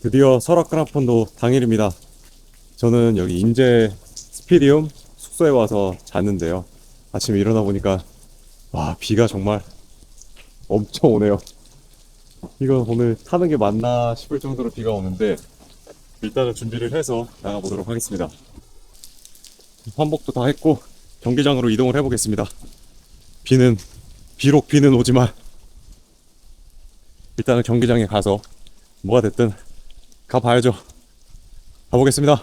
드디어 설악 크라폰도 당일입니다. 저는 여기 인제 스피디움 숙소에 와서 잤는데요. 아침에 일어나 보니까 와, 비가 정말 엄청 오네요. 이거 오늘 타는 게 맞나 싶을 정도로 비가 오는데 일단은 준비를 해서 나가보도록 하겠습니다. 환복도 다 했고 경기장으로 이동을 해보겠습니다. 비는 비록 비는 오지만 일단은 경기장에 가서 뭐가 됐든 가봐야죠. 가보겠습니다.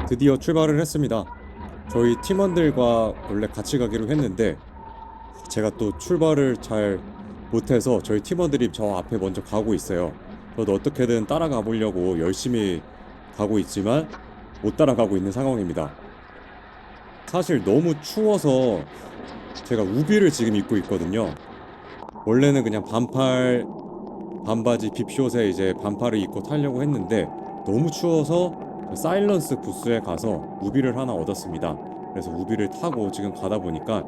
드디어 출발을 했습니다. 저희 팀원들과 원래 같이 가기로 했는데 제가 또 출발을 잘 못해서 저희 팀원들이 저 앞에 먼저 가고 있어요. 저도 어떻게든 따라가 보려고 열심히 가고 있지만 못 따라가고 있는 상황입니다. 사실 너무 추워서 제가 우비를 지금 입고 있거든요. 원래는 그냥 반팔 반바지 빕숏에 이제 반팔을 입고 타려고 했는데 너무 추워서 사일런스 부스에 가서 우비를 하나 얻었습니다. 그래서 우비를 타고 지금 가다 보니까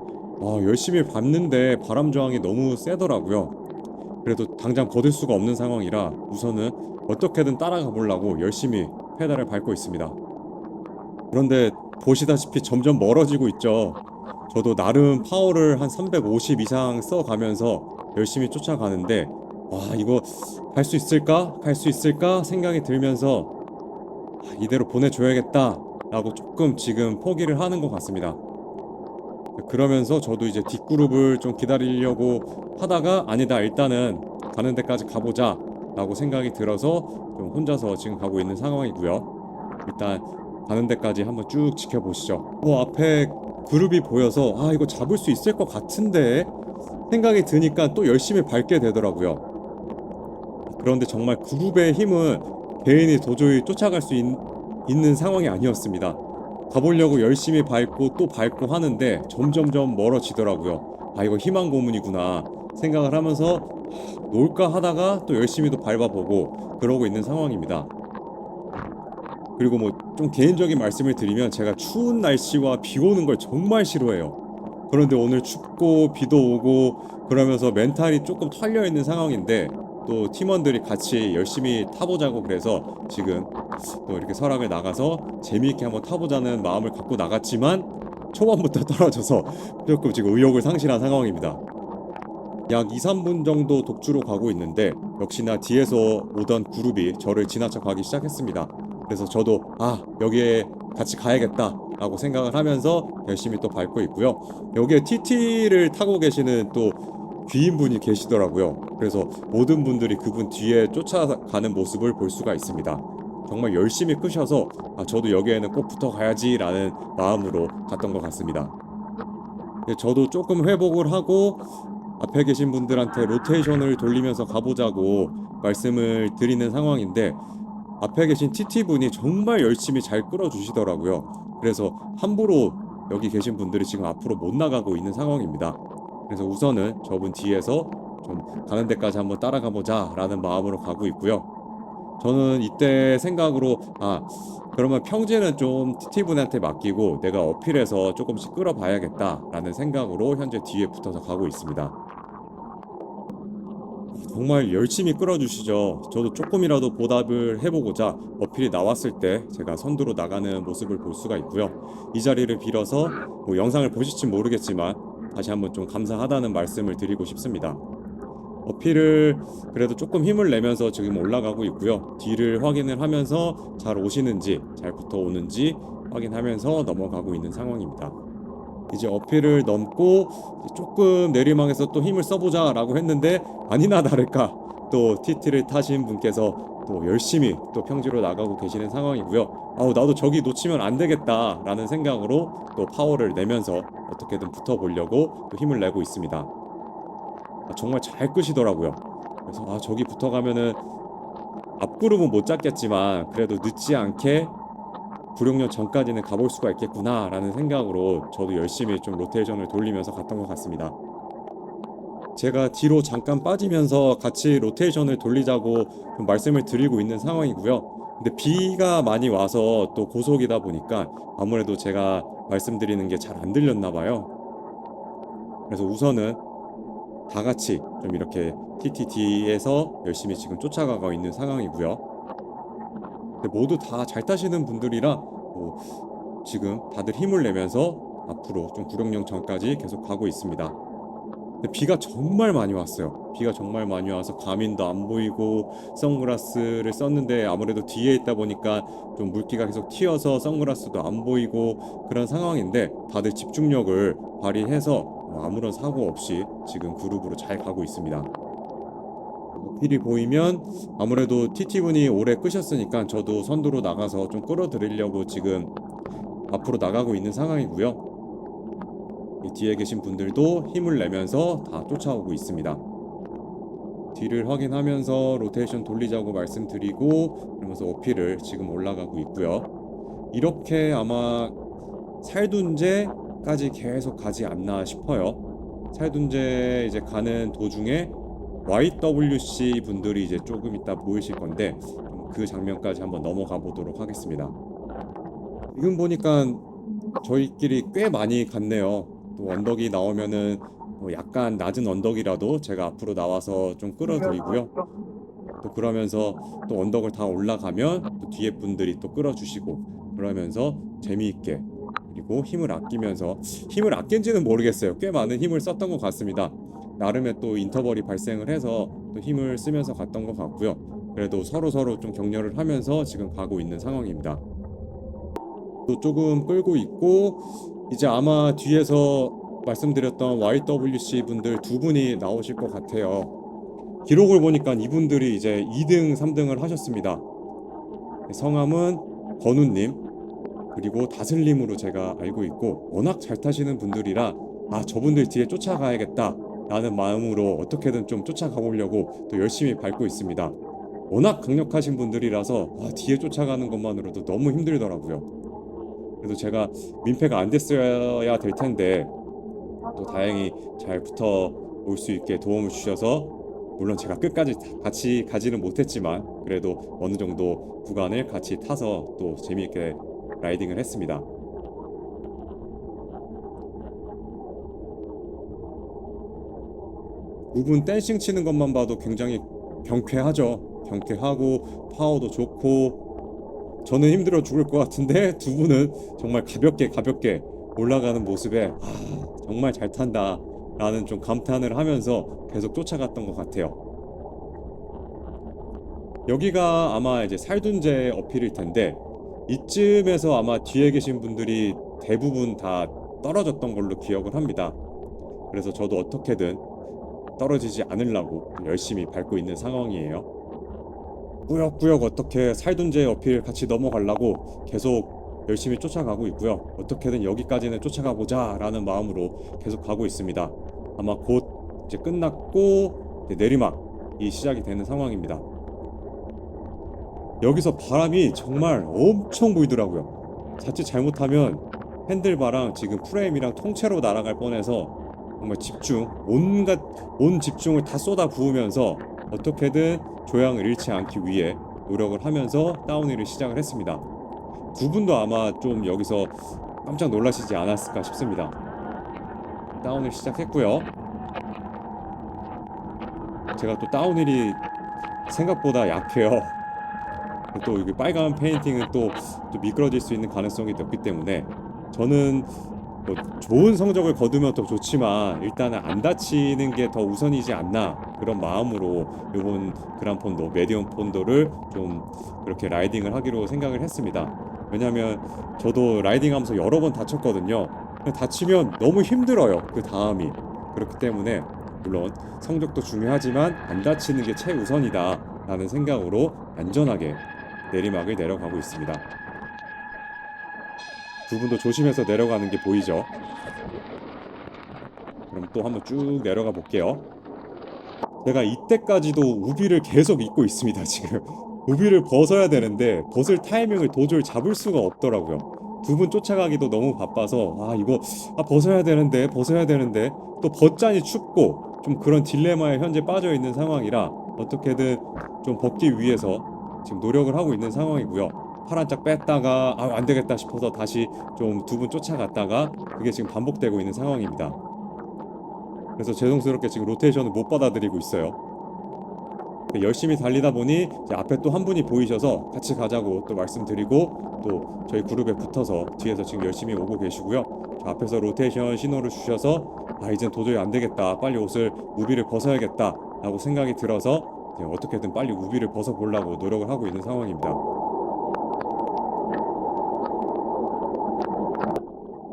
열심히 밟는데 바람 저항이 너무 세더라고요. 그래도 당장 거들 수가 없는 상황이라 우선은 어떻게든 따라가 보려고 열심히 페달을 밟고 있습니다. 그런데 보시다시피 점점 멀어지고 있죠. 저도 나름 파워를 한 350 이상 써가면서 열심히 쫓아가는데 이거 갈 수 있을까? 갈 수 있을까? 생각이 들면서 이대로 보내줘야겠다 라고 조금 지금 포기를 하는 것 같습니다. 그러면서 저도 이제 뒷그룹을 좀 기다리려고 하다가 아니다, 일단은 가는 데까지 가보자 라고 생각이 들어서 좀 혼자서 지금 가고 있는 상황이고요. 일단 가는 데까지 한번 쭉 지켜보시죠. 앞에 그룹이 보여서 이거 잡을 수 있을 것 같은데 생각이 드니까 또 열심히 밟게 되더라고요. 그런데 정말 그룹의 힘은 개인이 도저히 쫓아갈 수 있는 상황이 아니었습니다. 가보려고 열심히 밟고 또 밟고 하는데 점점점 멀어지더라고요. 이거 희망 고문이구나 생각을 하면서 놀까 하다가 또 열심히 또 밟아보고 그러고 있는 상황입니다. 그리고 뭐 좀 개인적인 말씀을 드리면 제가 추운 날씨와 비 오는 걸 정말 싫어해요. 그런데 오늘 춥고 비도 오고 그러면서 멘탈이 조금 털려 있는 상황인데 또 팀원들이 같이 열심히 타보자고 그래서 지금 또 이렇게 설악을 나가서 재미있게 한번 타보자는 마음을 갖고 나갔지만 초반부터 떨어져서 조금 지금 의욕을 상실한 상황입니다. 약 2, 3분 정도 독주로 가고 있는데 역시나 뒤에서 오던 그룹이 저를 지나쳐 가기 시작했습니다. 그래서 저도 여기에 같이 가야겠다 라고 생각을 하면서 열심히 또 밟고 있고요. 여기에 TT를 타고 계시는 또 귀인분이 계시더라고요. 그래서 모든 분들이 그분 뒤에 쫓아가는 모습을 볼 수가 있습니다. 정말 열심히 끄셔서 저도 여기에는 꼭 붙어 가야지 라는 마음으로 갔던 것 같습니다. 저도 조금 회복을 하고 앞에 계신 분들한테 로테이션을 돌리면서 가보자고 말씀을 드리는 상황인데 앞에 계신 TT분이 정말 열심히 잘 끌어주시더라고요. 그래서 함부로 여기 계신 분들이 지금 앞으로 못 나가고 있는 상황입니다. 그래서 우선은 저분 뒤에서 좀 가는 데까지 한번 따라가 보자 라는 마음으로 가고 있고요. 저는 이때 생각으로 그러면 평지는 좀 TT분한테 맡기고 내가 어필해서 조금씩 끌어봐야겠다 라는 생각으로 현재 뒤에 붙어서 가고 있습니다. 정말 열심히 끌어주시죠. 저도 조금이라도 보답을 해보고자 어필이 나왔을 때 제가 선두로 나가는 모습을 볼 수가 있고요. 이 자리를 빌어서 뭐 영상을 보실지 모르겠지만 다시 한번 좀 감사하다는 말씀을 드리고 싶습니다. 어필을 그래도 조금 힘을 내면서 지금 올라가고 있고요. 뒤를 확인을 하면서 잘 오시는지 잘 붙어오는지 확인하면서 넘어가고 있는 상황입니다. 이제 어필을 넘고 조금 내리막에서 또 힘을 써보자 라고 했는데 아니나 다를까 또 TT를 타신 분께서 또 열심히 또 평지로 나가고 계시는 상황이고요. 나도 저기 놓치면 안 되겠다 라는 생각으로 또 파워를 내면서 어떻게든 붙어보려고 또 힘을 내고 있습니다. 정말 잘 끄시더라고요. 그래서 저기 붙어가면은 앞구름은 못 잡겠지만 그래도 늦지 않게 구룡령 전까지는 가볼 수가 있겠구나라는 생각으로 저도 열심히 좀 로테이션을 돌리면서 갔던 것 같습니다. 제가 뒤로 잠깐 빠지면서 같이 로테이션을 돌리자고 좀 말씀을 드리고 있는 상황이고요. 근데 비가 많이 와서 또 고속이다 보니까 아무래도 제가 말씀드리는 게 잘 안 들렸나 봐요. 그래서 우선은 다 같이 좀 이렇게 TTD에서 열심히 지금 쫓아가고 있는 상황이고요. 근데 모두 다 잘 타시는 분들이라 지금 다들 힘을 내면서 앞으로 좀 구룡령 전까지 계속 가고 있습니다. 근데 비가 정말 많이 왔어요. 비가 정말 많이 와서 가민도 안 보이고 선글라스를 썼는데 아무래도 뒤에 있다 보니까 좀 물기가 계속 튀어서 선글라스도 안 보이고 그런 상황인데 다들 집중력을 발휘해서 아무런 사고 없이 지금 그룹으로 잘 가고 있습니다. 어필이 보이면 아무래도 TT분이 오래 끄셨으니까 저도 선두로 나가서 좀 끌어들이려고 지금 앞으로 나가고 있는 상황이고요. 이 뒤에 계신 분들도 힘을 내면서 다 쫓아오고 있습니다. 뒤를 확인하면서 로테이션 돌리자고 말씀드리고 그러면서 어필을 지금 올라가고 있고요. 이렇게 아마 살둔제까지 계속 가지 않나 싶어요. 살둔제 이제 가는 도중에 YWC 분들이 이제 조금 이따 보이실 건데 그 장면까지 한번 넘어가 보도록 하겠습니다. 지금 보니까 저희끼리 꽤 많이 갔네요. 또 언덕이 나오면은 약간 낮은 언덕이라도 제가 앞으로 나와서 좀 끌어드리고요. 또 그러면서 또 언덕을 다 올라가면 또 뒤에 분들이 또 끌어주시고 그러면서 재미있게 그리고 힘을 아끼면서 힘을 아낀지는 모르겠어요. 꽤 많은 힘을 썼던 것 같습니다. 나름의 또 인터벌이 발생을 해서 또 힘을 쓰면서 갔던 것 같고요. 그래도 서로 좀 격려를 하면서 지금 가고 있는 상황입니다. 또 조금 끌고 있고 이제 아마 뒤에서 말씀드렸던 YWC 분들 두 분이 나오실 것 같아요. 기록을 보니까 이분들이 이제 2등, 3등을 하셨습니다. 성함은 건우님 그리고 다슬님으로 제가 알고 있고 워낙 잘 타시는 분들이라 저분들 뒤에 쫓아가야겠다 라는 마음으로 어떻게든 좀 쫓아가 보려고 또 열심히 밟고 있습니다. 워낙 강력하신 분들이라서 뒤에 쫓아가는 것만으로도 너무 힘들더라고요. 그래도 제가 민폐가 안 됐어야 될 텐데 또 다행히 잘 붙어 올 수 있게 도움을 주셔서 물론 제가 끝까지 같이 가지는 못했지만 그래도 어느 정도 구간을 같이 타서 또 재미있게 라이딩을 했습니다. 두 분 댄싱 치는 것만 봐도 굉장히 경쾌하죠. 경쾌하고 파워도 좋고 저는 힘들어 죽을 것 같은데 두 분은 정말 가볍게 올라가는 모습에 정말 잘 탄다 라는 좀 감탄을 하면서 계속 쫓아갔던 것 같아요. 여기가 아마 이제 살둔제 어필일 텐데 이쯤에서 아마 뒤에 계신 분들이 대부분 다 떨어졌던 걸로 기억을 합니다. 그래서 저도 어떻게든 떨어지지 않으려고 열심히 밟고 있는 상황이에요. 꾸역꾸역 어떻게 살둔제 어필 같이 넘어가려고 계속 열심히 쫓아가고 있고요. 어떻게든 여기까지는 쫓아가 보자 라는 마음으로 계속 가고 있습니다. 아마 곧 이제 끝났고 이제 내리막이 시작이 되는 상황입니다. 여기서 바람이 정말 엄청 불더라고요. 자칫 잘못하면 핸들바랑 지금 프레임이랑 통째로 날아갈 뻔해서 정말 온 집중을 다 쏟아 부으면서 어떻게든 조향을 잃지 않기 위해 노력을 하면서 다운힐을 시작을 했습니다. 두 분도 아마 좀 여기서 깜짝 놀라시지 않았을까 싶습니다. 다운힐 시작했고요. 제가 또 다운힐이 생각보다 약해요. 또 이게 빨간 페인팅은 또 미끄러질 수 있는 가능성이 높기 때문에 저는 뭐 좋은 성적을 거두면 더 좋지만 일단은 안 다치는 게 더 우선이지 않나 그런 마음으로 이번 그란폰도 메디움 폰도를 좀 그렇게 라이딩을 하기로 생각을 했습니다. 왜냐면 저도 라이딩하면서 여러 번 다쳤거든요. 다치면 너무 힘들어요. 그 다음이 그렇기 때문에 물론 성적도 중요하지만 안 다치는 게 최우선이다 라는 생각으로 안전하게 내리막을 내려가고 있습니다. 두 분도 조심해서 내려가는 게 보이죠? 그럼 또 한번 쭉 내려가 볼게요. 제가 이때까지도 우비를 계속 입고 있습니다. 지금 우비를 벗어야 되는데 벗을 타이밍을 도저히 잡을 수가 없더라고요. 두 분 쫓아가기도 너무 바빠서 이거 벗어야 되는데 또 벗자니 춥고 좀 그런 딜레마에 현재 빠져 있는 상황이라 어떻게든 좀 벗기 위해서 지금 노력을 하고 있는 상황이고요. 팔 한 짝 뺐다가 안 되겠다 싶어서 다시 좀 두 분 쫓아갔다가 그게 지금 반복되고 있는 상황입니다. 그래서 죄송스럽게 지금 로테이션을 못 받아들이고 있어요. 열심히 달리다 보니 이제 앞에 또 한 분이 보이셔서 같이 가자고 또 말씀드리고 또 저희 그룹에 붙어서 뒤에서 지금 열심히 오고 계시고요. 저 앞에서 로테이션 신호를 주셔서 이젠 도저히 안 되겠다. 빨리 옷을 우비를 벗어야겠다 라고 생각이 들어서 이제 어떻게든 빨리 우비를 벗어보려고 노력을 하고 있는 상황입니다.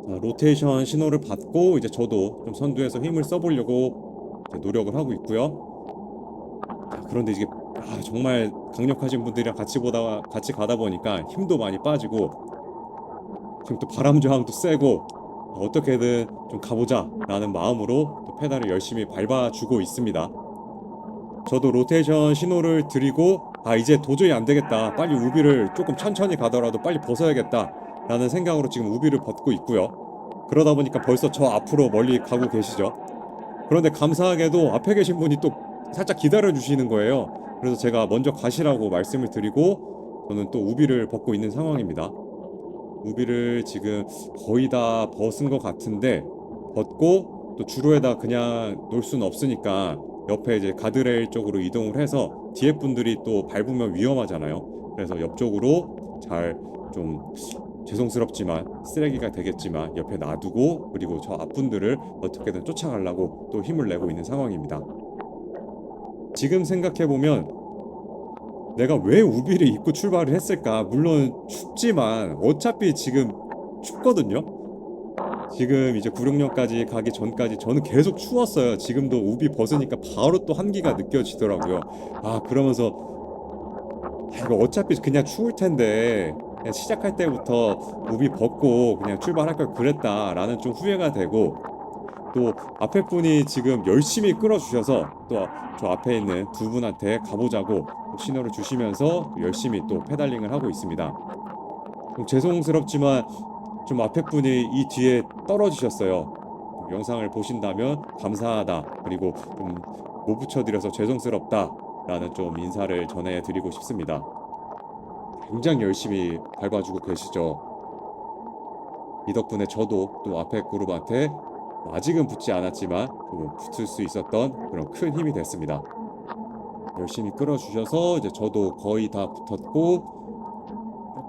자, 로테이션 신호를 받고 이제 저도 좀 선두에서 힘을 써보려고 이제 노력을 하고 있고요. 그런데 이게 정말 강력하신 분들이랑 같이 가다 보니까 힘도 많이 빠지고 지금 또 바람 저항도 세고 어떻게든 좀 가보자 라는 마음으로 또 페달을 열심히 밟아주고 있습니다. 저도 로테이션 신호를 드리고 이제 도저히 안 되겠다, 빨리 우비를 조금 천천히 가더라도 빨리 벗어야겠다 라는 생각으로 지금 우비를 벗고 있고요. 그러다 보니까 벌써 저 앞으로 멀리 가고 계시죠. 그런데 감사하게도 앞에 계신 분이 또 살짝 기다려 주시는 거예요. 그래서 제가 먼저 가시라고 말씀을 드리고 저는 또 우비를 벗고 있는 상황입니다. 우비를 지금 거의 다 벗은 것 같은데 벗고 또 주로에다 그냥 놓을 수는 없으니까 옆에 이제 가드레일 쪽으로 이동을 해서 뒤에 분들이 또 밟으면 위험하잖아요. 그래서 옆쪽으로 잘 좀 죄송스럽지만 쓰레기가 되겠지만 옆에 놔두고 그리고 저 앞분들을 어떻게든 쫓아가려고 또 힘을 내고 있는 상황입니다. 지금 생각해보면 내가 왜 우비를 입고 출발을 했을까? 물론 춥지만 어차피 지금 춥거든요. 지금 이제 구룡령까지 가기 전까지 저는 계속 추웠어요. 지금도 우비 벗으니까 바로 또 한기가 느껴지더라고요. 그러면서 이거 어차피 그냥 추울 텐데 그냥 시작할 때부터 우비 벗고 그냥 출발할 걸 그랬다라는 좀 후회가 되고 또 앞에 분이 지금 열심히 끌어주셔서 또 저 앞에 있는 두 분한테 가보자고 신호를 주시면서 열심히 또 페달링을 하고 있습니다. 좀 죄송스럽지만 좀 앞에 분이 이 뒤에 떨어지셨어요. 영상을 보신다면 감사하다, 그리고 좀 못 붙여드려서 죄송스럽다 라는 좀 인사를 전해드리고 싶습니다. 굉장히 열심히 밟아주고 계시죠. 이 덕분에 저도 또 앞에 그룹한테 아직은 붙지 않았지만 붙을 수 있었던 그런 큰 힘이 됐습니다. 열심히 끌어주셔서 이제 저도 거의 다 붙었고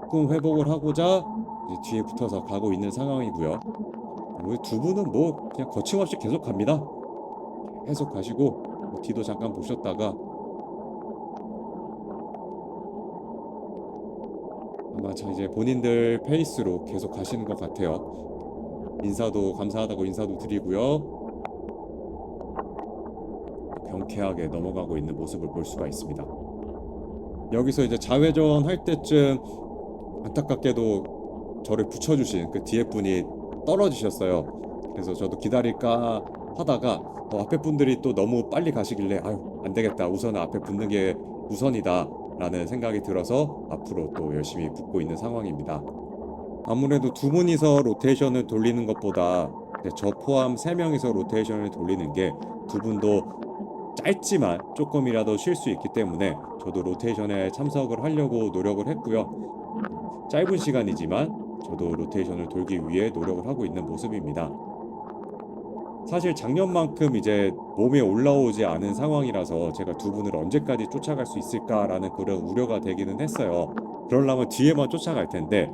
조금 회복을 하고자 이제 뒤에 붙어서 가고 있는 상황이고요. 우리 두 분은 뭐 그냥 거침없이 계속 갑니다. 계속 가시고 뒤도 잠깐 보셨다가 아마 이제 본인들 페이스로 계속 가시는 것 같아요. 인사도 감사하다고 인사도 드리고요. 경쾌하게 넘어가고 있는 모습을 볼 수가 있습니다. 여기서 이제 자회전 할 때쯤 안타깝게도 저를 붙여주신 그 뒤에 분이 떨어지셨어요. 그래서 저도 기다릴까 하다가 앞에 분들이 또 너무 빨리 가시길래 안 되겠다, 우선은 앞에 붙는 게 우선이다 라는 생각이 들어서 앞으로 또 열심히 붙고 있는 상황입니다. 아무래도 두 분이서 로테이션을 돌리는 것보다 저 포함 3명이서 로테이션을 돌리는 게 두 분도 짧지만 조금이라도 쉴 수 있기 때문에 저도 로테이션에 참석을 하려고 노력을 했고요. 짧은 시간이지만 저도 로테이션을 돌기 위해 노력을 하고 있는 모습입니다. 사실 작년만큼 이제 몸에 올라오지 않은 상황이라서 제가 두 분을 언제까지 쫓아갈 수 있을까라는 그런 우려가 되기는 했어요. 그러려면 뒤에만 쫓아갈 텐데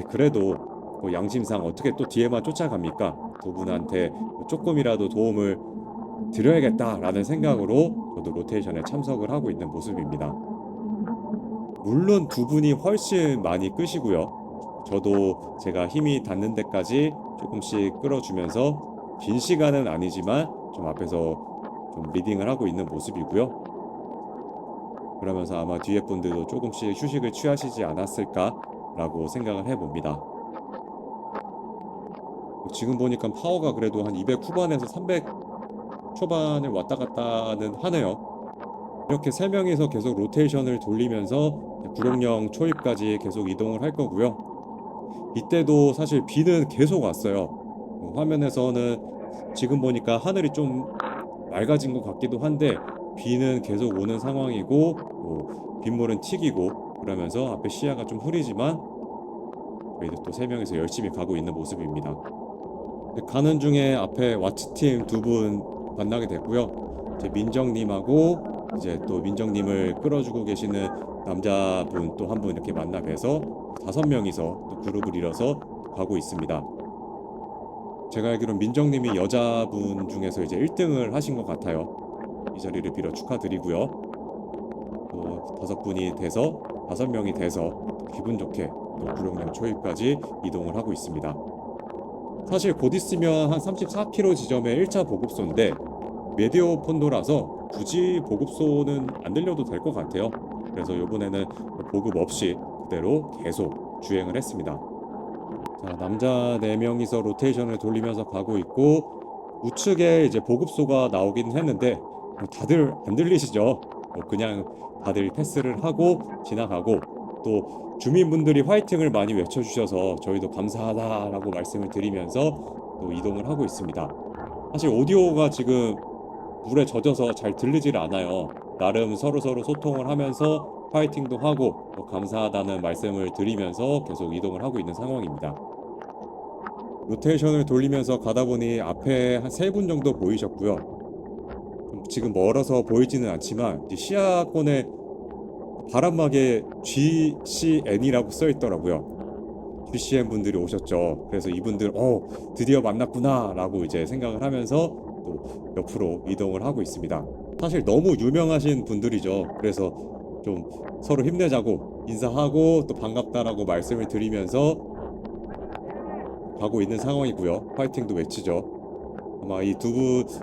그래도 뭐 양심상 어떻게 또 뒤에만 쫓아갑니까? 두 분한테 조금이라도 도움을 드려야겠다라는 생각으로 저도 로테이션에 참석을 하고 있는 모습입니다. 물론 두 분이 훨씬 많이 끄시고요. 저도 제가 힘이 닿는 데까지 조금씩 끌어주면서 긴 시간은 아니지만 좀 앞에서 좀 리딩을 하고 있는 모습이고요. 그러면서 아마 뒤에 분들도 조금씩 휴식을 취하시지 않았을까라고 생각을 해봅니다. 지금 보니까 파워가 그래도 한 200 후반에서 300 초반을 왔다 갔다는 하네요. 이렇게 3명이서 계속 로테이션을 돌리면서 구룡령 초입까지 계속 이동을 할 거고요. 이때도 사실 비는 계속 왔어요. 화면에서는 지금 보니까 하늘이 좀 맑아진 것 같기도 한데 비는 계속 오는 상황이고 빗물은 튀기고 그러면서 앞에 시야가 좀 흐리지만 저희도 또 세 명이서 열심히 가고 있는 모습입니다. 가는 중에 앞에 와치팀 두 분 만나게 됐고요. 이제 민정님하고 이제 또 민정님을 끌어주고 계시는 남자분 또 한 분 이렇게 만나 뵈서 5명이서 또 그룹을 이뤄서 가고 있습니다. 제가 알기로는 민정님이 여자분 중에서 이제 1등을 하신 것 같아요. 이 자리를 빌어 축하드리고요. 또 5분이 돼서 5명이 돼서 기분 좋게 또 구룡령 초입까지 이동을 하고 있습니다. 사실 곧 있으면 한 34km 지점에 1차 보급소인데 메디오 폰도라서 굳이 보급소는 안 들려도 될 것 같아요. 그래서 이번에는 보급 없이 그대로 계속 주행을 했습니다. 자, 남자 4명이서 로테이션을 돌리면서 가고 있고 우측에 이제 보급소가 나오긴 했는데 다들 안 들리시죠? 그냥 다들 패스를 하고 지나가고 또 주민분들이 화이팅을 많이 외쳐주셔서 저희도 감사하다라고 말씀을 드리면서 또 이동을 하고 있습니다. 사실 오디오가 지금 물에 젖어서 잘 들리질 않아요. 나름 서로서로 소통을 하면서 파이팅도 하고 감사하다는 말씀을 드리면서 계속 이동을 하고 있는 상황입니다. 로테이션을 돌리면서 가다 보니 앞에 한 3분 정도 보이셨고요. 지금 멀어서 보이지는 않지만 이제 시야권에 바람막에 GCN이라고 써 있더라고요. GCN 분들이 오셨죠. 그래서 이분들 드디어 만났구나 라고 이제 생각을 하면서 또 옆으로 이동을 하고 있습니다. 사실 너무 유명하신 분들이죠. 그래서 좀 서로 힘내자고 인사하고 또 반갑다라고 말씀을 드리면서 가고 있는 상황이고요. 파이팅도 외치죠. 아마 이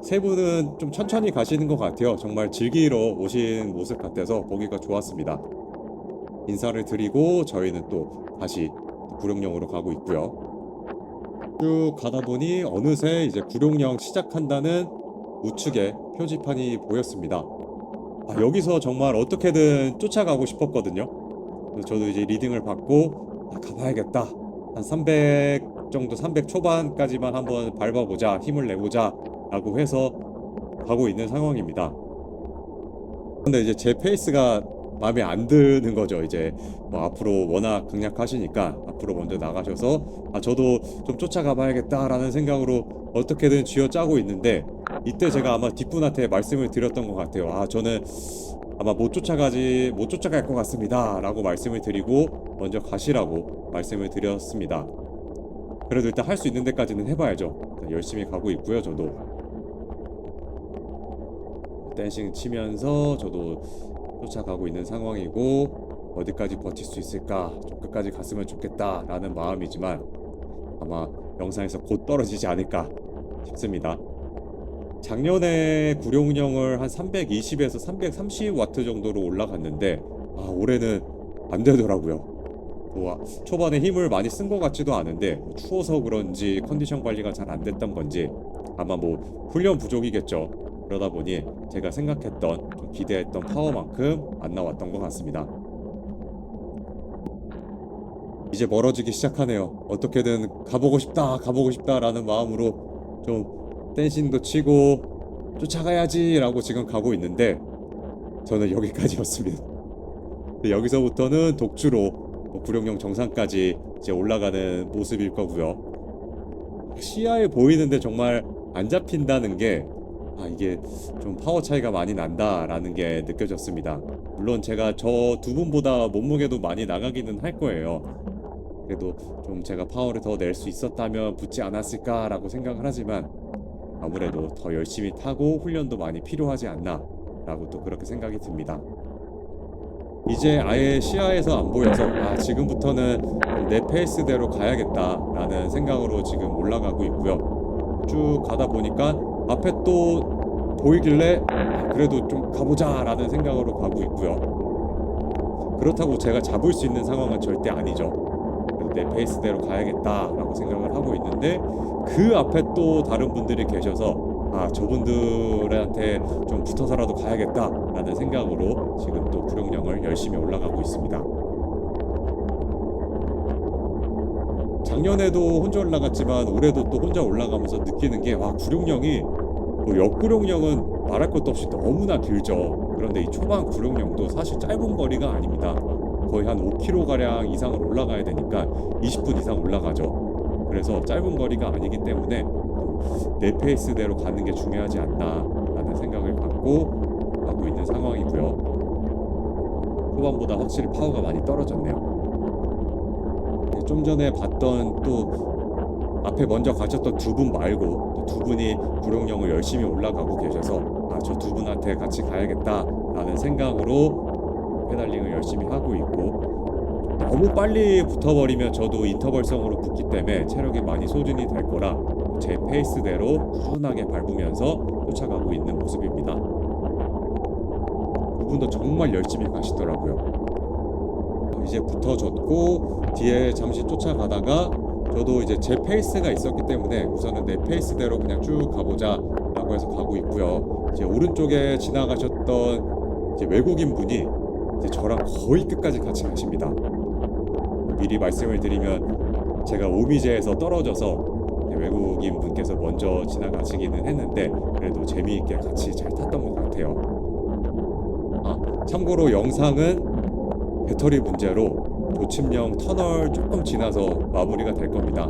세 분은 좀 천천히 가시는 것 같아요. 정말 즐기러 오신 모습 같아서 보기가 좋았습니다. 인사를 드리고 저희는 또 다시 구룡령으로 가고 있고요. 쭉 가다 보니 어느새 이제 구룡령 시작한다는 우측에 표지판이 보였습니다. 여기서 정말 어떻게든 쫓아가고 싶었거든요. 그래서 저도 이제 리딩을 받고 가봐야겠다. 한 300 정도 300 초반까지만 한번 밟아보자, 힘을 내보자 라고 해서 가고 있는 상황입니다. 근데 이제 제 페이스가 마음에 안 드는 거죠. 이제 앞으로 워낙 강력하시니까 앞으로 먼저 나가셔서 저도 좀 쫓아가 봐야겠다라는 생각으로 어떻게든 쥐어짜고 있는데 이때 제가 아마 뒷분한테 말씀을 드렸던 것 같아요. 저는 아마 못 쫓아갈 것 같습니다 라고 말씀을 드리고 먼저 가시라고 말씀을 드렸습니다. 그래도 일단 할 수 있는 데까지는 해봐야죠. 열심히 가고 있고요. 저도 댄싱 치면서 저도 쫓아가고 있는 상황이고 어디까지 버틸 수 있을까, 좀 끝까지 갔으면 좋겠다 라는 마음이지만 아마 영상에서 곧 떨어지지 않을까 싶습니다. 작년에 구룡령을 한 320에서 330W 정도로 올라갔는데 올해는 안 되더라고요. 초반에 힘을 많이 쓴 것 같지도 않은데 추워서 그런지 컨디션 관리가 잘 안 됐던 건지 아마 훈련 부족이겠죠. 그러다 보니 제가 생각했던 좀 기대했던 파워만큼 안 나왔던 것 같습니다. 이제 멀어지기 시작하네요. 어떻게든 가보고 싶다 라는 마음으로 좀 댄싱도 치고 쫓아가야지 라고 지금 가고 있는데 저는 여기까지였습니다. 여기서부터는 독주로 구룡령 정상까지 이제 올라가는 모습일 거고요. 시야에 보이는데 정말 안 잡힌다는 게 이게 좀 파워 차이가 많이 난다라는 게 느껴졌습니다. 물론 제가 저 두 분보다 몸무게도 많이 나가기는 할 거예요. 그래도 좀 제가 파워를 더 낼 수 있었다면 붙지 않았을까라고 생각을 하지만 아무래도 더 열심히 타고 훈련도 많이 필요하지 않나 라고 또 그렇게 생각이 듭니다. 이제 아예 시야에서 안 보여서 지금부터는 내 페이스대로 가야겠다 라는 생각으로 지금 올라가고 있고요. 쭉 가다 보니까 앞에 또 보이길래 그래도 좀 가보자 라는 생각으로 가고 있고요. 그렇다고 제가 잡을 수 있는 상황은 절대 아니죠. 내 페이스대로 가야겠다 라고 생각을 하고 있는데 그 앞에 또 다른 분들이 계셔서 저분들한테 좀 붙어서라도 가야겠다 라는 생각으로 지금 또 구룡령을 열심히 올라가고 있습니다. 작년에도 혼자 올라갔지만 올해도 또 혼자 올라가면서 느끼는 게, 와, 구룡령이 뭐 역구룡령은 말할 것도 없이 너무나 길죠. 그런데 이 초반 구룡령도 사실 짧은 거리가 아닙니다. 거의 한 5km 가량 이상을 올라가야 되니까 20분 이상 올라가죠. 그래서 짧은 거리가 아니기 때문에 내 페이스대로 가는 게 중요하지 않나라는 생각을 갖고 가고 있는 상황이고요. 초반보다 확실히 파워가 많이 떨어졌네요. 좀 전에 봤던 또 앞에 먼저 가셨던 두 분 말고 또 두 분이 구룡령을 열심히 올라가고 계셔서, 아, 저 두 분한테 같이 가야겠다라는 생각으로 페달링을 열심히 하고 있고, 너무 빨리 붙어버리면 저도 인터벌성으로 붙기 때문에 체력이 많이 소진이 될 거라 제 페이스대로 꾸준하게 밟으면서 쫓아가고 있는 모습입니다. 두 분도 정말 열심히 가시더라고요. 이제 붙어줬고 뒤에 잠시 쫓아가다가 저도 이제 제 페이스가 있었기 때문에 우선은 내 페이스대로 그냥 쭉 가보자 라고 해서 가고 있고요. 이제 오른쪽에 지나가셨던 이제 외국인 분이 이제 저랑 거의 끝까지 같이 가십니다. 미리 말씀을 드리면 제가 오미제에서 떨어져서 외국인 분께서 먼저 지나가시기는 했는데 그래도 재미있게 같이 잘 탔던 것 같아요. 아, 참고로 영상은 배터리 문제로 도침령 터널 조금 지나서 마무리가 될 겁니다.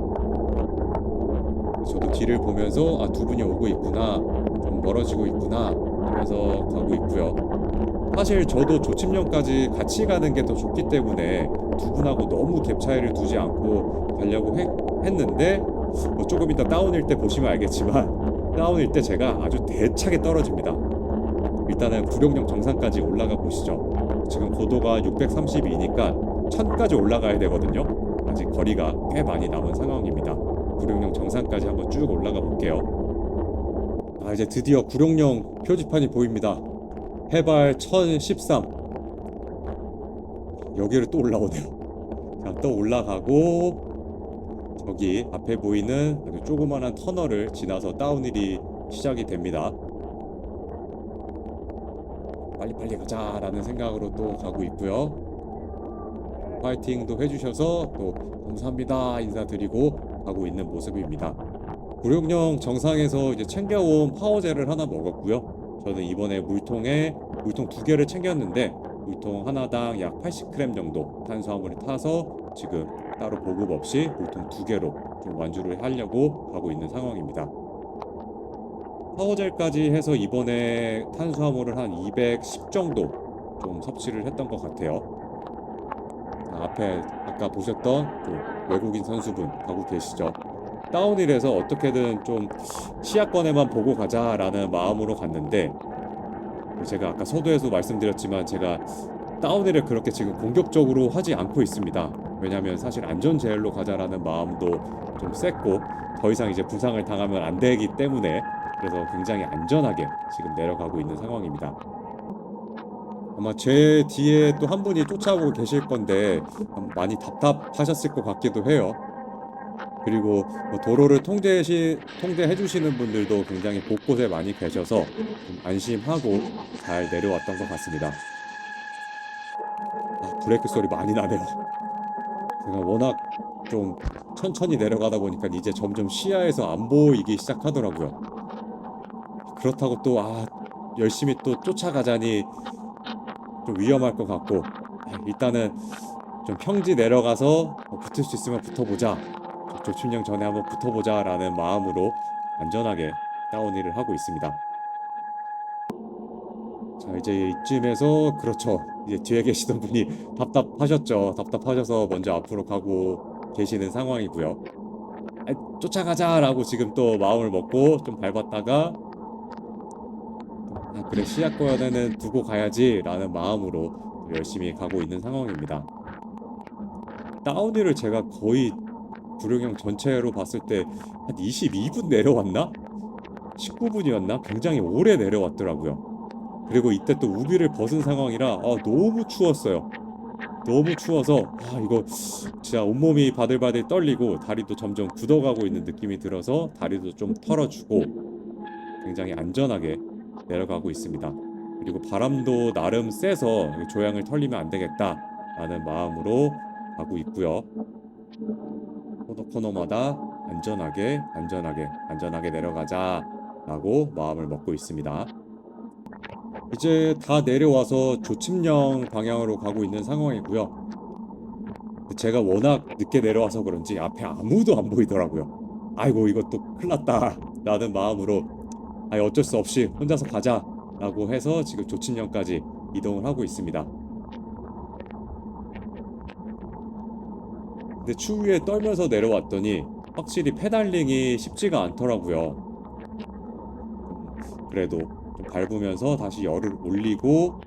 저도 뒤를 보면서, 아, 두 분이 오고 있구나, 좀 멀어지고 있구나 하면서 가고 있고요. 사실 저도 조침령까지 같이 가는 게 더 좋기 때문에 두 분하고 너무 갭 차이를 두지 않고 가려고 했는데, 뭐 조금 이따 다운일 때 보시면 알겠지만 다운일 때 제가 아주 대차게 떨어집니다. 일단은 구룡령 정상까지 올라가 보시죠. 지금 고도가 632니까 1000까지 올라가야 되거든요. 아직 거리가 꽤 많이 남은 상황입니다. 구룡령 정상까지 한번 쭉 올라가 볼게요. 아, 이제 드디어 구룡령 표지판이 보입니다. 해발 1013. 여기를 또 올라오네요. 자, 또 올라가고 저기 앞에 보이는 아주 조그만한 터널을 지나서 다운힐이 시작이 됩니다. 빨리빨리 가자 라는 생각으로 또 가고 있고요. 파이팅도 해주셔서 또 감사합니다 인사드리고 가고 있는 모습입니다. 구룡령 정상에서 이제 챙겨온 파워젤을 하나 먹었고요. 저는 이번에 물통 2개를 챙겼는데 물통 하나당 약 80g 정도 탄수화물을 타서 지금 따로 보급 없이 물통 2개로 좀 완주를 하려고 가고 있는 상황입니다. 파워젤까지 해서 이번에 탄수화물을 한 210 정도 좀 섭취를 했던 것 같아요. 자, 앞에 아까 보셨던 좀 외국인 선수분 가고 계시죠. 다운힐에서 어떻게든 좀 시야권에만 보고 가자라는 마음으로 갔는데, 제가 아까 서두에서 말씀드렸지만 제가 다운힐을 그렇게 지금 공격적으로 하지 않고 있습니다. 왜냐면 사실 안전제일로 가자라는 마음도 좀 셌고 더 이상 이제 부상을 당하면 안 되기 때문에, 그래서 굉장히 안전하게 지금 내려가고 있는 상황입니다. 아마 제 뒤에 또 한 분이 쫓아오고 계실 건데 많이 답답하셨을 것 같기도 해요. 그리고 뭐 도로를 통제해 주시는 분들도 굉장히 곳곳에 많이 계셔서 좀 안심하고 잘 내려왔던 것 같습니다. 아, 브레이크 소리 많이 나네요. 제가 워낙 좀 천천히 내려가다 보니까 이제 점점 시야에서 안 보이기 시작하더라고요. 그렇다고 또 열심히 또 쫓아가자니 좀 위험할 것 같고, 일단은 좀 평지 내려가서 붙을 수 있으면 붙어보자, 조침령 전에 한번 붙어보자 라는 마음으로 안전하게 다운힐을 하고 있습니다. 자, 이제 이쯤에서 그렇죠, 이제 뒤에 계시던 분이 답답하셔서 먼저 앞으로 가고 계시는 상황이고요. 쫓아가자 라고 지금 또 마음을 먹고 좀 밟았다가, 그래, 시야권에는 두고 가야지 라는 마음으로 열심히 가고 있는 상황입니다. 다운힐을 제가 거의 구룡령 전체로 봤을 때 한 22분 내려왔나? 19분이었나? 굉장히 오래 내려왔더라고요. 그리고 이때 또 우비를 벗은 상황이라 너무 추웠어요. 너무 추워서 이거 진짜 온몸이 바들바들 떨리고 다리도 점점 굳어가고 있는 느낌이 들어서 다리도 좀 털어주고 굉장히 안전하게 내려가고 있습니다. 그리고 바람도 나름 세서 조향을 털리면 안 되겠다 라는 마음으로 가고 있고요. 코너마다 안전하게 내려가자 라고 마음을 먹고 있습니다. 이제 다 내려와서 조침령 방향으로 가고 있는 상황이고요. 제가 워낙 늦게 내려와서 그런지 앞에 아무도 안 보이더라고요. 아이고 이것도 큰일 났다 라는 마음으로 어쩔 수 없이 혼자서 가자 라고 해서 지금 조침령까지 이동을 하고 있습니다. 근데 추위에 떨면서 내려왔더니 확실히 페달링이 쉽지가 않더라고요. 그래도 좀 밟으면서 다시 열을 올리고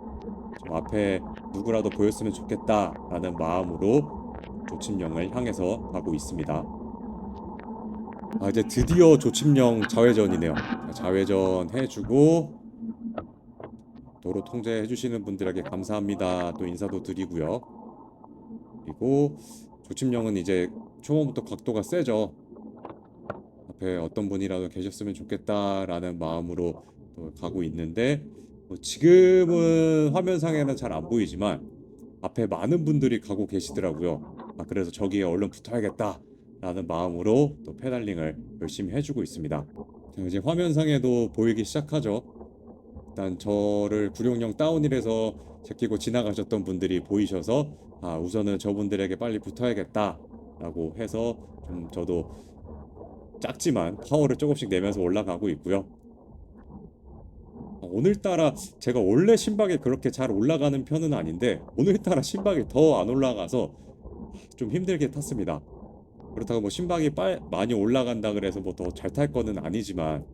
좀 앞에 누구라도 보였으면 좋겠다라는 마음으로 조침령을 향해서 가고 있습니다. 이제 드디어 조침령 자회전이네요. 자회전 해주고 도로 통제해주시는 분들에게 감사합니다. 또 인사도 드리고요. 그리고 조침령은 이제 초반부터 각도가 세죠. 앞에 어떤 분이라도 계셨으면 좋겠다라는 마음으로 또 가고 있는데 지금은 화면상에는 잘 안 보이지만 앞에 많은 분들이 가고 계시더라고요. 그래서 저기에 얼른 붙어야겠다라는 마음으로 또 페달링을 열심히 해주고 있습니다. 자, 이제 화면상에도 보이기 시작하죠. 일단 저를 구룡령 다운힐에서 제끼고 지나가셨던 분들이 보이셔서 우선은 저분들에게 빨리 붙어야겠다라고 해서 좀 저도 작지만 파워를 조금씩 내면서 올라가고 있고요. 오늘따라 제가 원래 심박이 그렇게 잘 올라가는 편은 아닌데 오늘따라 심박이 더 안 올라가서 좀 힘들게 탔습니다. 그렇다고 뭐 심박이 많이 올라간다 그래서 뭐 더 잘 탈 거는 아니지만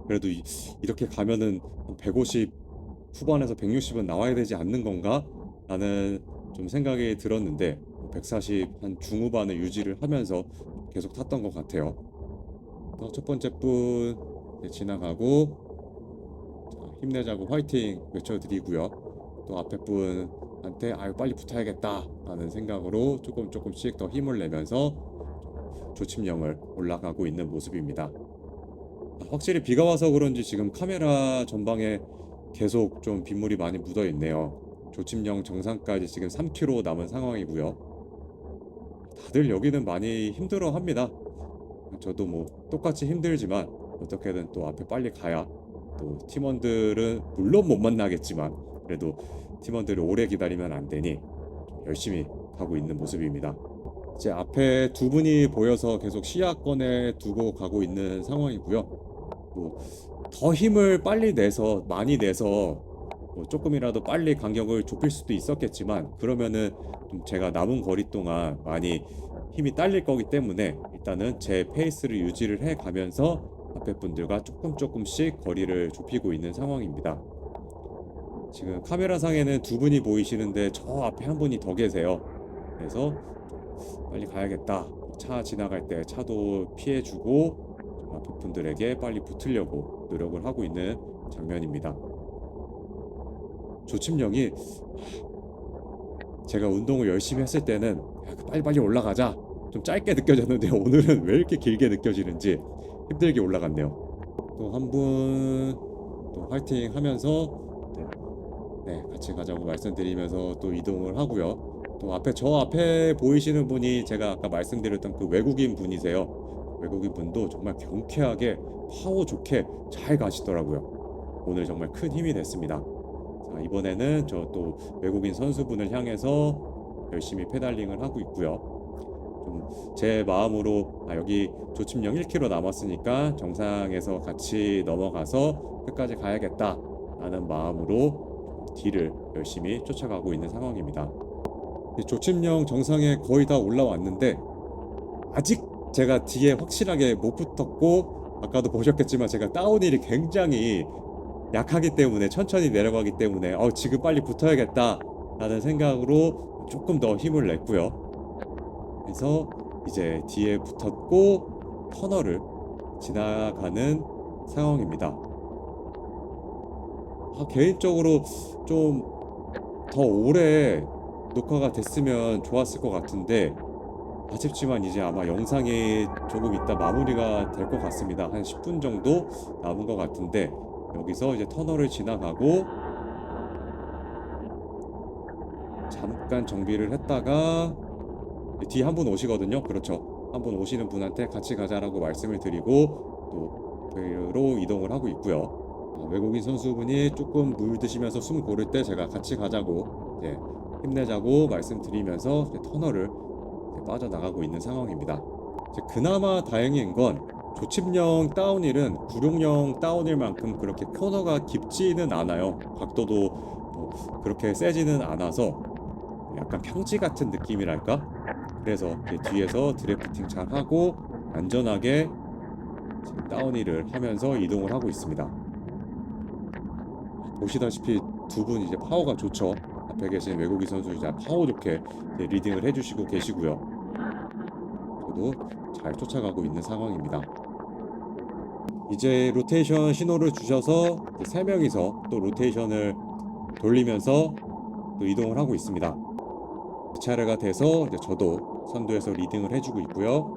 그래도 이렇게 가면은 150 후반에서 160은 나와야 되지 않는 건가? 라는 좀 생각이 들었는데 140 한 중후반을 유지를 하면서 계속 탔던 것 같아요. 첫 번째 분 지나가고 힘내자고 화이팅 외쳐드리고요. 또 앞에 분한테 빨리 붙어야겠다 라는 생각으로 조금씩 더 힘을 내면서 조침령을 올라가고 있는 모습입니다. 확실히 비가 와서 그런지 지금 카메라 전방에 계속 좀 빗물이 많이 묻어 있네요. 조침령 정상까지 지금 3km 남은 상황이고요. 다들 여기는 많이 힘들어 합니다. 저도 뭐 똑같이 힘들지만 어떻게든 또 앞에 빨리 가야 또 팀원들은 물론 못 만나겠지만 그래도 팀원들을 오래 기다리면 안 되니 열심히 가고 있는 모습입니다. 이제 앞에 두 분이 보여서 계속 시야권에 두고 가고 있는 상황이고요. 뭐 더 힘을 빨리 내서 많이 내서 뭐 조금이라도 빨리 간격을 좁힐 수도 있었겠지만 그러면은 좀 제가 남은 거리 동안 많이 힘이 딸릴 거기 때문에 일단은 제 페이스를 유지를 해 가면서 앞에 분들과 조금씩 거리를 좁히고 있는 상황입니다. 지금 카메라상에는 두 분이 보이시는데 저 앞에 한 분이 더 계세요. 그래서 빨리 가야겠다. 차 지나갈 때 차도 피해주고 앞에 분들에게 빨리 붙으려고 노력을 하고 있는 장면입니다. 조침령이 제가 운동을 열심히 했을 때는 빨리빨리 올라가자 좀 짧게 느껴졌는데 오늘은 왜 이렇게 길게 느껴지는지 힘들게 올라갔네요. 또 한 분 또 화이팅 하면서 같이 가자고 말씀드리면서 또 이동을 하고요. 또 저 앞에 보이시는 분이 제가 아까 말씀드렸던 그 외국인 분이세요. 외국인 분도 정말 경쾌하게 파워 좋게 잘 가시더라고요. 오늘 정말 큰 힘이 됐습니다. 자, 이번에는 저 또 외국인 선수분을 향해서 열심히 페달링을 하고 있고요. 좀 제 마음으로 여기 조침령 1km 남았으니까 정상에서 같이 넘어가서 끝까지 가야겠다 라는 마음으로 뒤를 열심히 쫓아가고 있는 상황입니다. 조침령 정상에 거의 다 올라왔는데 아직 제가 뒤에 확실하게 못 붙었고 아까도 보셨겠지만 제가 다운힐이 굉장히 약하기 때문에 천천히 내려가기 때문에 지금 빨리 붙어야겠다 라는 생각으로 조금 더 힘을 냈고요. 그래서 이제 뒤에 붙었고 터널을 지나가는 상황입니다. 개인적으로 좀 더 오래 녹화가 됐으면 좋았을 것 같은데 아쉽지만 이제 아마 영상이 조금 있다 마무리가 될 것 같습니다. 한 10분 정도 남은 것 같은데 여기서 이제 터널을 지나가고 잠깐 정비를 했다가 뒤에 한 분 오시거든요. 그렇죠. 한 분 오시는 분한테 같이 가자라고 말씀을 드리고 또 배로 이동을 하고 있고요. 외국인 선수분이 조금 물 드시면서 숨 고를 때 제가 같이 가자고 힘내자고 말씀드리면서 터널을 빠져나가고 있는 상황입니다. 그나마 다행인 건 조칩형 다운힐은 구룡형 다운힐만큼 그렇게 코너가 깊지는 않아요. 각도도 그렇게 세지는 않아서 약간 평지 같은 느낌이랄까? 그래서 뒤에서 드래프팅 잘 하고 안전하게 지금 다운힐을 하면서 이동을 하고 있습니다. 보시다시피 두 분 이제 파워가 좋죠. 앞에 계신 외국인 선수 이제 파워 좋게 리딩을 해주시고 계시고요. 저도 잘 쫓아가고 있는 상황입니다. 이제 로테이션 신호를 주셔서 세 명이서 또 로테이션을 돌리면서 또 이동을 하고 있습니다. 그 차례가 돼서 이제 저도 선두에서 리딩을 해주고 있고요.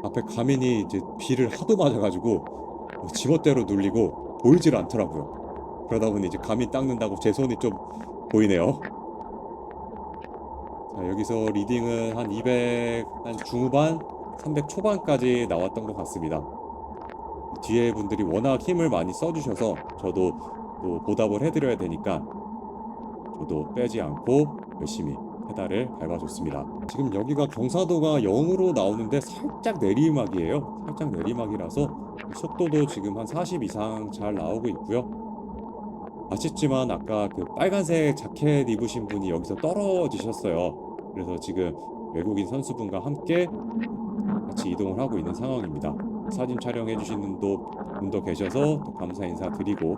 앞에 가민이 이제 비를 하도 맞아가지고 지멋대로 눌리고 보이질 않더라고요. 그러다 보니 이제 가민 닦는다고 제 손이 좀 보이네요. 자, 여기서 리딩은 한 200, 한 중후반, 300 초반까지 나왔던 것 같습니다. 뒤에 분들이 워낙 힘을 많이 써주셔서 저도 또 보답을 해드려야 되니까 저도 빼지 않고 열심히 페달을 밟아줬습니다. 지금 여기가 경사도가 0으로 나오는데 살짝 내리막이에요. 살짝 내리막이라서 속도도 지금 한 40 이상 잘 나오고 있고요. 아쉽지만 아까 그 빨간색 자켓 입으신 분이 여기서 떨어지셨어요. 그래서 지금 외국인 선수분과 함께 같이 이동을 하고 있는 상황입니다. 사진 촬영해 주시는 분도 계셔서 또 감사 인사 드리고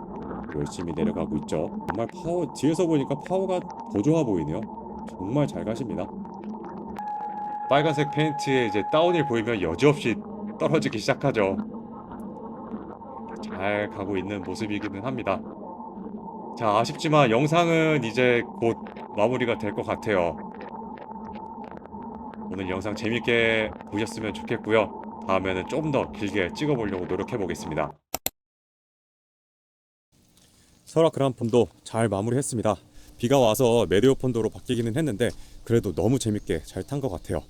열심히 내려가고 있죠. 정말 파워, 뒤에서 보니까 파워가 더 좋아 보이네요. 정말 잘 가십니다. 빨간색 페인트에 이제 다운힐 보이면 여지없이 떨어지기 시작하죠. 잘 가고 있는 모습이기는 합니다. 자, 아쉽지만 영상은 이제 곧 마무리가 될 것 같아요. 오늘 영상 재밌게 보셨으면 좋겠고요. 다음에는 좀 더 길게 찍어보려고 노력해 보겠습니다. 설악 그란폰도 잘 마무리했습니다. 비가 와서 메테오 폰도로 바뀌기는 했는데 그래도 너무 재밌게 잘 탄 것 같아요.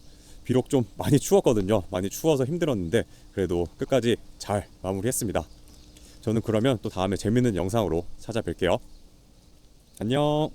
비록 좀 많이 추웠거든요. 많이 추워서 힘들었는데 그래도 끝까지 잘 마무리했습니다. 저는 그러면 또 다음에 재밌는 영상으로 찾아뵐게요. 안녕.